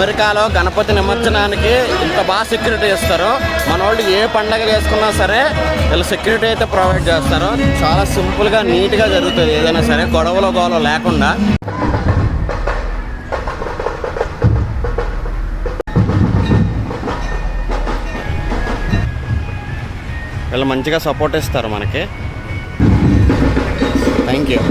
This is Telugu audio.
అమెరికాలో గణపతి నిమజ్జనానికి ఇంత బాగా సెక్యూరిటీ ఇస్తారు. మన వాళ్ళు ఏ పండగ చేసుకున్నా సరే వీళ్ళు సెక్యూరిటీ అయితే ప్రొవైడ్ చేస్తారు. చాలా సింపుల్గా నీట్గా జరుగుతుంది ఏదైనా సరే, గొడవలు లేకుండా. వీళ్ళు మంచిగా సపోర్ట్ ఇస్తారు మనకి. Thank you.